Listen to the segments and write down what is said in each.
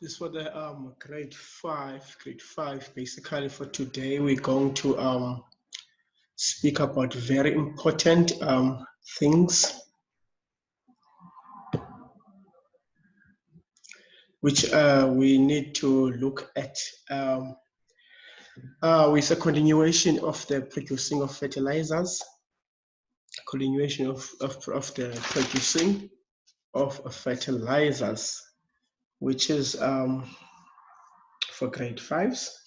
This is for the grade five. Basically, for today, we're going to speak about very important things which we need to look at. With a continuation of the producing of fertilizers, continuation of the producing of fertilizers, which is for grade fives.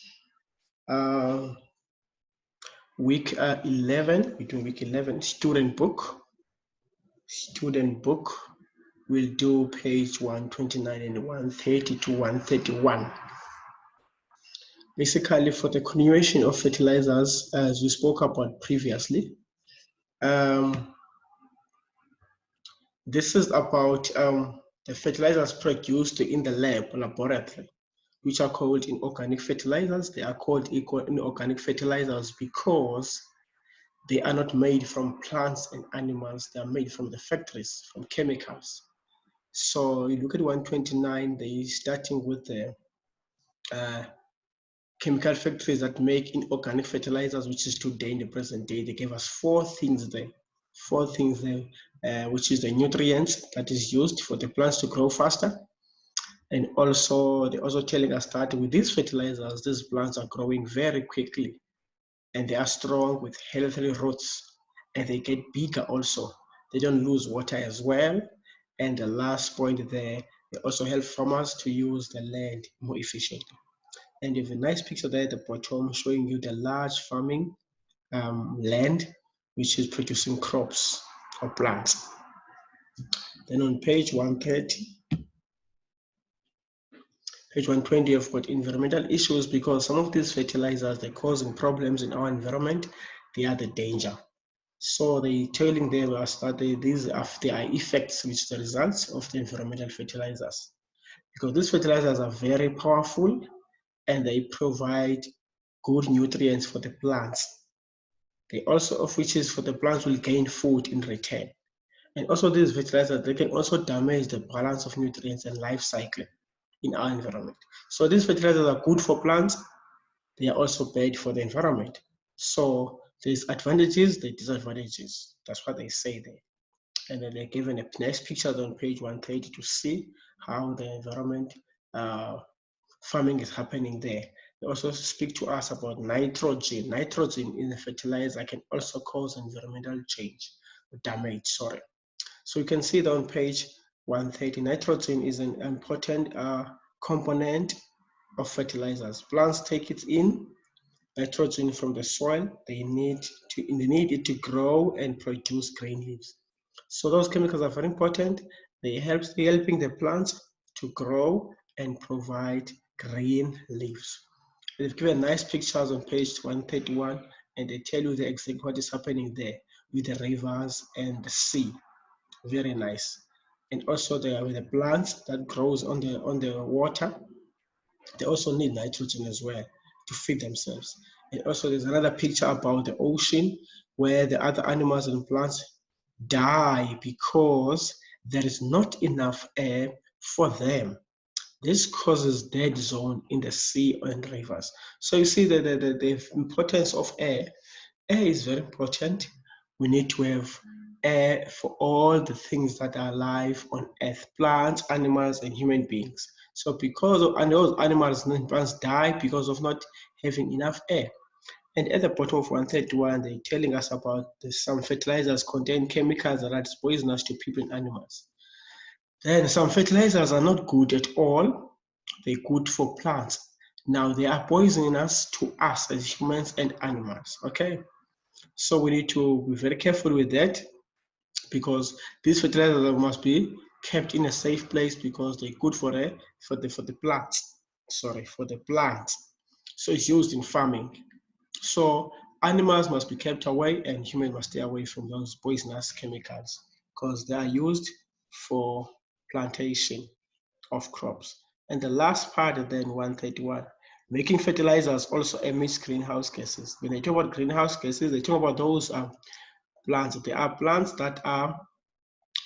Week 11, we do week 11, student book. We'll do page 129 and 130 to 131. Basically, for the continuation of fertilizers, as we spoke about previously, this is about the fertilizers produced in the laboratory, which are called inorganic fertilizers. They are called inorganic fertilizers because they are not made from plants and animals. They are made from the factories, from chemicals. So you look at 129, they're starting with the chemical factories that make inorganic fertilizers, which is today in the present day. They gave us four things there, which is the nutrients that is used for the plants to grow faster. And also, they're also telling us that with these fertilizers, these plants are growing very quickly and they are strong with healthy roots and they get bigger also. They don't lose water as well. And the last point there, they also help farmers to use the land more efficiently. And you have a nice picture there at the bottom showing you the large farming land, which is producing crops or plants. Then on page 130, page 120, you've got environmental issues because some of these fertilizers, they're causing problems in our environment. They are the danger. So they're telling us that these are effects, which are the results of the environmental fertilizers. Because these fertilizers are very powerful and they provide good nutrients for the plants. They also, of which is for the plants will gain food in return. And also these fertilizers, they can also damage the balance of nutrients and life cycle in our environment. So these fertilizers are good for plants. They are also bad for the environment. So there's advantages, there's disadvantages. That's what they say there. And then they're given a nice picture on page 130 to see how the environment farming is happening there. They also speak to us about nitrogen. Nitrogen in the fertilizer can also cause environmental damage. So you can see that on page 130, nitrogen is an important component of fertilizers. Plants take it in, nitrogen from the soil. They need it to grow and produce green leaves. So those chemicals are very important. They're helping the plants to grow and provide green leaves. They've given nice pictures on page 131, and they tell you exactly what is happening there with the rivers and the sea. Very nice. And also there with the plants that grows on the water, they also need nitrogen as well to feed themselves. And also there's another picture about the ocean where the other animals and plants die because there is not enough air for them. This causes dead zone in the sea and rivers. So you see the importance of air. Air is very important. We need to have air for all the things that are alive on earth, plants, animals, and human beings. So because of, and those animals and plants die because of not having enough air. And at the bottom of 131, they're telling us about some fertilizers contain chemicals that are poisonous to people and animals. Then some fertilizers are not good at all. They're good for plants. Now they are poisonous to us as humans and animals, okay? So we need to be very careful with that because these fertilizers must be kept in a safe place because they're good for the plants. For the plants. So it's used in farming. So animals must be kept away and humans must stay away from those poisonous chemicals because they are used for plantation of crops. And the last part then 131, making fertilizers also emits greenhouse gases. When they talk about greenhouse gases, they talk about those plants. There are plants that are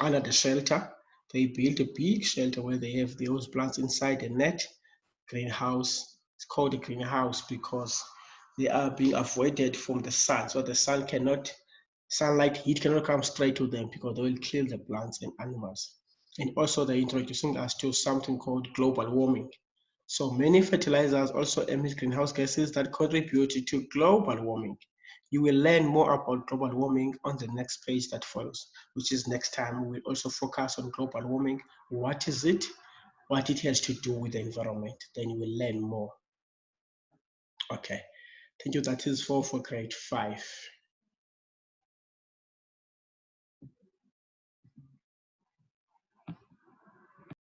under the shelter. They build a big shelter where they have those plants inside the net. greenhouse. It's called a greenhouse because they are being avoided from the sun, so the sunlight heat cannot come straight to them because they will kill the plants and animals. And also they're introducing us to something called global warming. So many fertilizers also emit greenhouse gases that contribute to global warming. You will learn more about global warming on the next page that follows, which is next time. We will also focus on global warming. What is it? What it has to do with the environment. Then you will learn more. Okay. Thank you. That is all for grade 5.